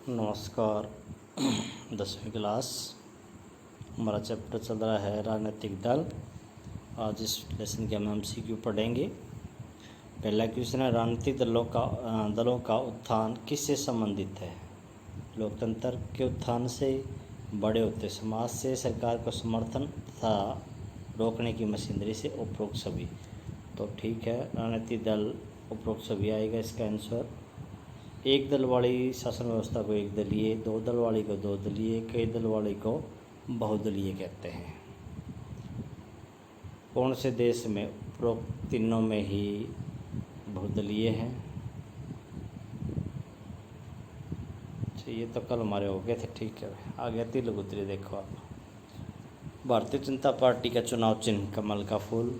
नमस्कार। 10वीं क्लास हमारा चैप्टर चल रहा है राजनीतिक दल। आज इस लेसन के हम MCQ पढ़ेंगे। पहला क्वेश्चन है, राजनीतिक दलों का उत्थान किससे संबंधित है? लोकतंत्र के उत्थान से, बड़े होते समाज से, सरकार को समर्थन तथा रोकने की मशीनरी से, उपरोक्त सभी। तो ठीक है, राजनीतिक दल उपरोक्त सभी आएगा इसका आंसर। एक दल वाली शासन व्यवस्था को एक दलीय, दो दल वाली को दो दलीय, कई दल वाली को बहुदलीय कहते हैं। कौन से देश में उपरोक्त तीनों में ही बहुदलीय है? ये तो कल हमारे हो गए थे। ठीक है, आगे तिल गुतरी देखो आप। भारतीय जनता पार्टी का चुनाव चिन्ह कमल का फूल।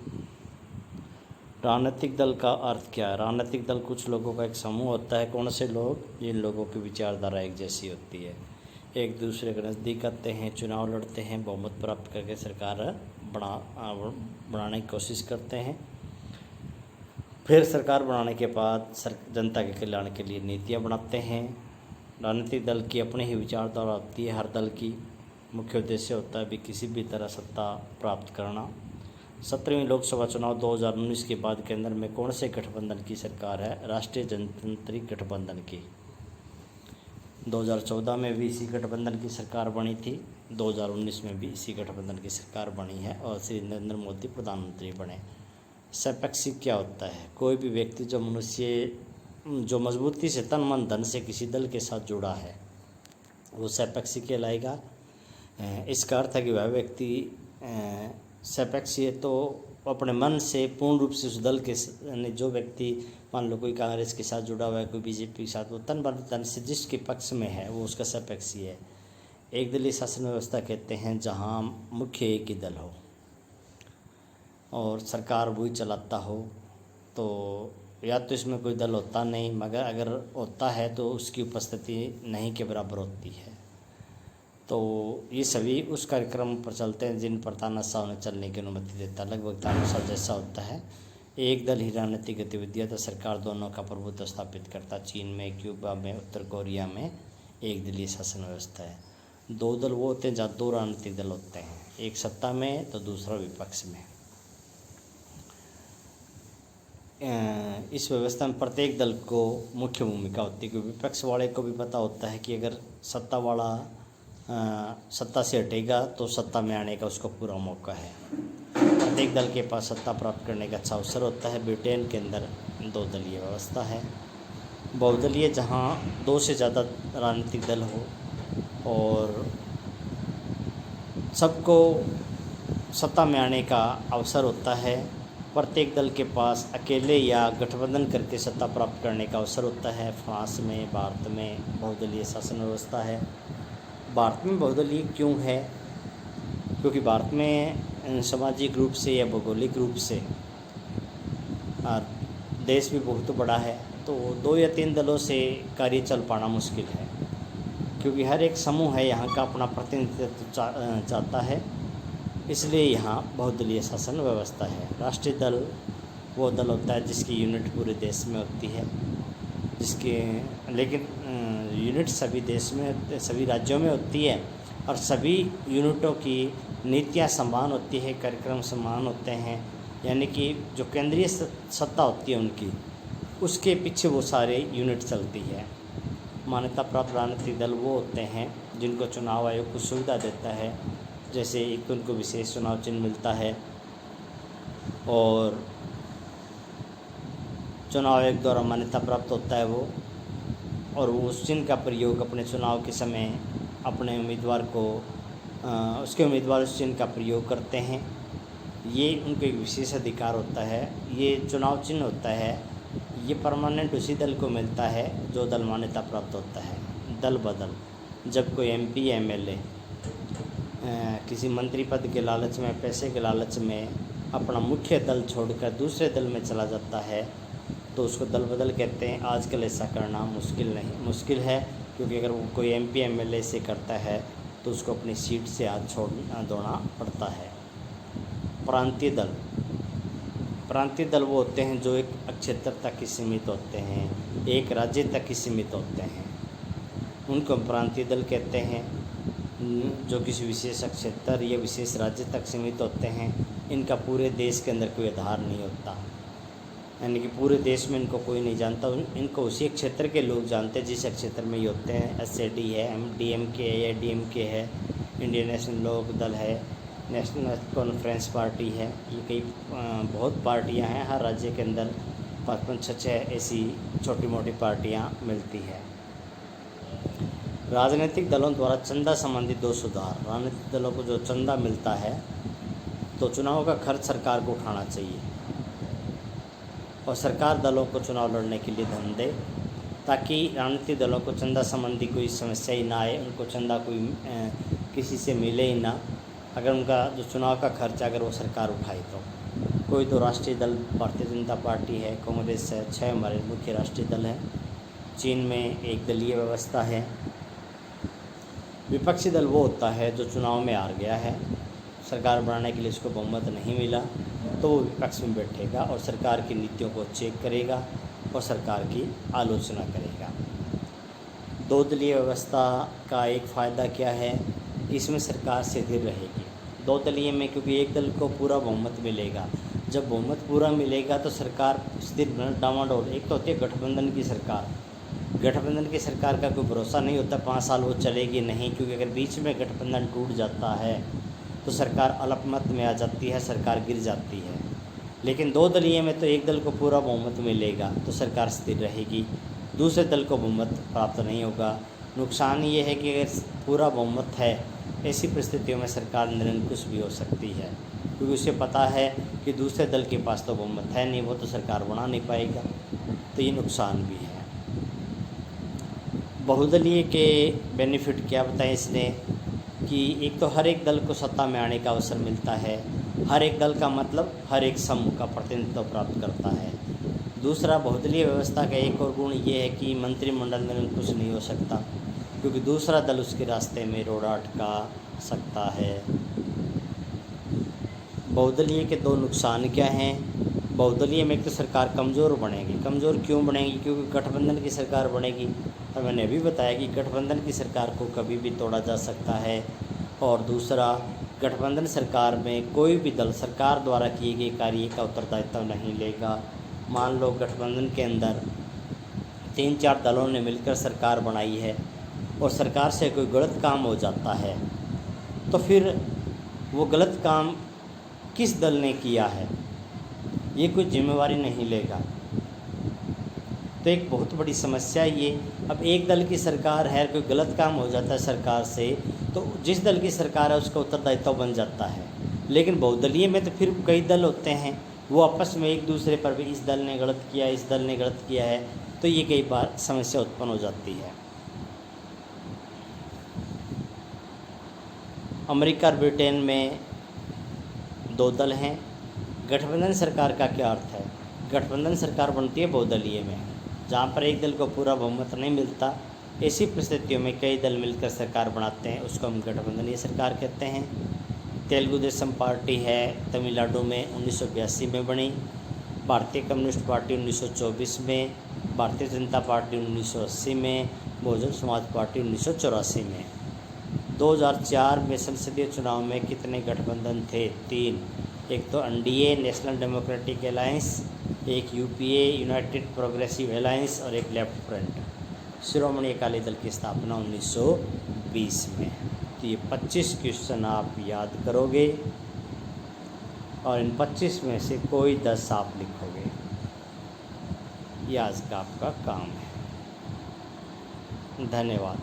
राजनीतिक दल का अर्थ क्या है? राजनीतिक दल कुछ लोगों का एक समूह होता है। कौन से लोग? जिन लोगों की विचारधारा एक जैसी होती है, एक दूसरे के नज़दीक आते हैं, चुनाव लड़ते हैं, बहुमत प्राप्त करके सरकार बनाने की कोशिश करते हैं। फिर सरकार बनाने के बाद जनता के कल्याण के लिए नीतियाँ बनाते हैं। राजनीतिक दल की अपनी ही विचारधारा होती है। हर दल की मुख्य उद्देश्य होता है भी किसी भी तरह सत्ता प्राप्त करना। 17वीं लोकसभा चुनाव 2019 के बाद केंद्र में कौन से गठबंधन की सरकार है? राष्ट्रीय जनतांत्रिक गठबंधन की। 2014 में भी इसी गठबंधन की सरकार बनी थी, 2019 में भी इसी गठबंधन की सरकार बनी है और श्री नरेंद्र मोदी प्रधानमंत्री बने। सपक्षी क्या होता है? कोई भी व्यक्ति जो मजबूती से तन मन धन से किसी दल के साथ जुड़ा है वो सपक्षी कहलाएगा। इसका अर्थ है कि वह व्यक्ति सपक्षी है तो अपने मन से पूर्ण रूप से उस दल के, यानी जो व्यक्ति मान लो कोई कांग्रेस के साथ जुड़ा हुआ है, कोई बीजेपी के साथ, वो तन मन धन से जिसके पक्ष में है वो उसका सपक्षी है। एक दलीय शासन व्यवस्था कहते हैं जहां मुख्य एक ही दल हो और सरकार वही चलाता हो। तो या तो इसमें कोई दल होता नहीं, मगर अगर होता है तो उसकी उपस्थिति नहीं के बराबर होती है। तो ये सभी उस कार्यक्रम पर चलते हैं जिन पर तानाशाह उन्हें चलने की अनुमति देता है। लगभग तानाशाह जैसा होता है। एक दल ही राजनीतिक गतिविधियाँ तो सरकार दोनों का प्रभुत्व स्थापित करता। चीन में, क्यूबा में, उत्तर कोरिया में एक दलीय शासन व्यवस्था है। दो दल वो होते हैं जहाँ दो राजनीतिक दल होते हैं, एक सत्ता में तो दूसरा विपक्ष में। इस व्यवस्था में प्रत्येक दल को मुख्य भूमिका होती है, क्योंकि विपक्ष वाले को भी पता होता है कि अगर सत्ता वाला सत्ता से हटेगा तो सत्ता में आने का उसको पूरा मौका है। प्रत्येक दल के पास सत्ता प्राप्त करने का अच्छा अवसर होता है। ब्रिटेन के अंदर दो दलीय व्यवस्था है। बहुदलीय जहां दो से ज़्यादा राजनीतिक दल हो और सबको सत्ता में आने का अवसर होता है। प्रत्येक दल के पास अकेले या गठबंधन करके सत्ता प्राप्त करने का अवसर होता है। फ्रांस में, भारत में बहुदलीय शासन व्यवस्था है। भारत में बहुदलीय क्यों है? क्योंकि भारत में सामाजिक रूप से या भौगोलिक रूप से देश भी बहुत बड़ा है, तो 2 या 3 दलों से कार्य चल पाना मुश्किल है, क्योंकि हर एक समूह है यहाँ का अपना प्रतिनिधित्व चाहता है। इसलिए यहाँ बहुदलीय शासन व्यवस्था है। राष्ट्रीय दल वो दल होता है जिसकी यूनिट पूरे देश में होती है, लेकिन यूनिट सभी देश में, सभी राज्यों में होती है और सभी यूनिटों की नीतियाँ समान होती है, कार्यक्रम समान होते हैं। यानी कि जो केंद्रीय सत्ता होती है उनकी, उसके पीछे वो सारे यूनिट चलती है। मान्यता प्राप्त राजनीतिक दल वो होते हैं जिनको चुनाव आयोग कुछ सुविधा देता है, जैसे एक तो उनको विशेष चुनाव चिन्ह मिलता है और चुनाव आयोग द्वारा मान्यता प्राप्त होता है वो, और वो उस चिन्ह का प्रयोग अपने चुनाव के समय अपने उम्मीदवार को उसके उम्मीदवार उस चिन्ह का प्रयोग करते हैं। ये उनको एक विशेष अधिकार होता है। ये चुनाव चिन्ह होता है, ये परमानेंट उसी दल को मिलता है जो दल मान्यता प्राप्त होता है। दल बदल, जब कोई MP या MLA किसी मंत्री पद के लालच में, पैसे के लालच में अपना मुख्य दल छोड़कर दूसरे दल में चला जाता है तो उसको दल बदल कहते हैं। आजकल ऐसा करना मुश्किल है, क्योंकि अगर वो कोई MP MLA से करता है तो उसको अपनी सीट से हाथ धोना पड़ता है। प्रांतीय दल वो होते हैं जो एक क्षेत्र तक ही सीमित होते हैं, एक राज्य तक ही सीमित होते हैं। उनको प्रांतीय दल कहते हैं, जो किसी विशेष क्षेत्र या विशेष राज्य तक सीमित होते हैं। इनका पूरे देश के अंदर कोई आधार नहीं होता, यानी कि पूरे देश में इनको कोई नहीं जानता। इनको उसी क्षेत्र के लोग जानते हैं जिस क्षेत्र में ये होते हैं। एसएडी है, DMK है या DMK है, इंडियन नेशनल लोक दल है, नेशनल कॉन्फ्रेंस पार्टी है। ये कई बहुत पार्टियां हैं, हर राज्य के अंदर 5-5-6 ऐसी छोटी मोटी पार्टियां मिलती है। राजनीतिक दलों द्वारा चंदा संबंधी 2 सुधार। राजनीतिक दलों को जो चंदा मिलता है तो चुनाव का खर्च सरकार को उठाना चाहिए और सरकार दलों को चुनाव लड़ने के लिए धन दे, ताकि राजनीतिक दलों को चंदा संबंधी कोई समस्या ही ना आए, उनको चंदा कोई किसी से मिले ही ना। अगर उनका जो चुनाव का खर्च अगर वो सरकार उठाए तो कोई तो राष्ट्रीय दल भारतीय जनता पार्टी है, कांग्रेस है, 6 हमारे मुख्य राष्ट्रीय दल हैं। चीन में एक दलीय व्यवस्था है। विपक्षी दल वो होता है जो चुनाव में हार गया है, सरकार बनाने के लिए उसको बहुमत नहीं मिला, तो वो विपक्ष में बैठेगा और सरकार की नीतियों को चेक करेगा और सरकार की आलोचना करेगा। 2 दलीय व्यवस्था का एक फ़ायदा क्या है कि इसमें सरकार स्थिर रहेगी। 2 दलीय में क्योंकि एक दल को पूरा बहुमत मिलेगा, जब बहुमत पूरा मिलेगा तो सरकार स्थिर डामाडोल। एक तो होती है गठबंधन की सरकार। गठबंधन की सरकार का कोई भरोसा नहीं होता 5 साल वो चलेगी नहीं, क्योंकि अगर बीच में गठबंधन टूट जाता है तो सरकार अल्पमत में आ जाती है, सरकार गिर जाती है। लेकिन 2 दलीय में तो एक दल को पूरा बहुमत मिलेगा तो सरकार स्थिर रहेगी, दूसरे दल को बहुमत प्राप्त नहीं होगा। नुकसान ये है कि अगर पूरा बहुमत है, ऐसी परिस्थितियों में सरकार निरंकुश भी हो सकती है, क्योंकि उसे पता है कि दूसरे दल के पास तो बहुमत है नहीं, वो तो सरकार बना नहीं पाएगा, तो ये नुकसान भी है। बहुदलीय के बेनिफिट क्या बताएं इसने कि एक तो हर एक दल को सत्ता में आने का अवसर मिलता है। हर एक दल का मतलब हर एक समूह का प्रतिनिधित्व प्राप्त करता है। दूसरा, बहुदलीय व्यवस्था का एक और गुण ये है कि मंत्रिमंडल निरंकुश नहीं हो सकता, क्योंकि दूसरा दल उसके रास्ते में रोड़ा अटका सकता है। बहुदलीय के 2 नुकसान क्या हैं? बहुदलीय में एक तो सरकार कमज़ोर बनेगी। कमज़ोर क्यों बनेगी? क्योंकि गठबंधन की सरकार बनेगी, और मैंने अभी बताया कि गठबंधन की सरकार को कभी भी तोड़ा जा सकता है। और दूसरा, गठबंधन सरकार में कोई भी दल सरकार द्वारा किए गए कार्य का उत्तरदायित्व नहीं लेगा। मान लो गठबंधन के अंदर 3-4 दलों ने मिलकर सरकार बनाई है और सरकार से कोई गलत काम हो जाता है, तो फिर वो गलत काम किस दल ने किया है ये कोई जिम्मेवारी नहीं लेगा। तो एक बहुत बड़ी समस्या ये। अब एक दल की सरकार है, कोई गलत काम हो जाता है सरकार से, तो जिस दल की सरकार है उसका उत्तरदायित्व बन जाता है। लेकिन बहुदलीय में तो फिर कई दल होते हैं, वो आपस में एक दूसरे पर भी इस दल ने गलत किया, इस दल ने गलत किया है, तो ये कई बार समस्या उत्पन्न हो जाती है। अमेरिका और ब्रिटेन में 2 दल हैं। गठबंधन सरकार का क्या अर्थ है? गठबंधन सरकार बनती है बहुदलीय में, जहाँ पर एक दल को पूरा बहुमत नहीं मिलता। ऐसी परिस्थितियों में कई दल मिलकर सरकार बनाते हैं, उसको हम गठबंधनीय सरकार कहते हैं। तेलुगु देशम पार्टी है, तमिलनाडु में 1982 में बनी। भारतीय कम्युनिस्ट पार्टी 1924 में, भारतीय जनता पार्टी 1980 में, बहुजन समाज पार्टी 1984 में। 2004 में संसदीय चुनाव में कितने गठबंधन थे? 3। एक तो NDA नेशनल डेमोक्रेटिक अलायंस, एक UPA यूनाइटेड प्रोग्रेसिव अलायंस और एक लेफ्ट फ्रंट। शिरोमणि अकाली दल की स्थापना 1920 में। तो ये 25 क्वेश्चन आप याद करोगे और इन 25 में से कोई 10 आप लिखोगे। ये आज का आपका काम है। धन्यवाद।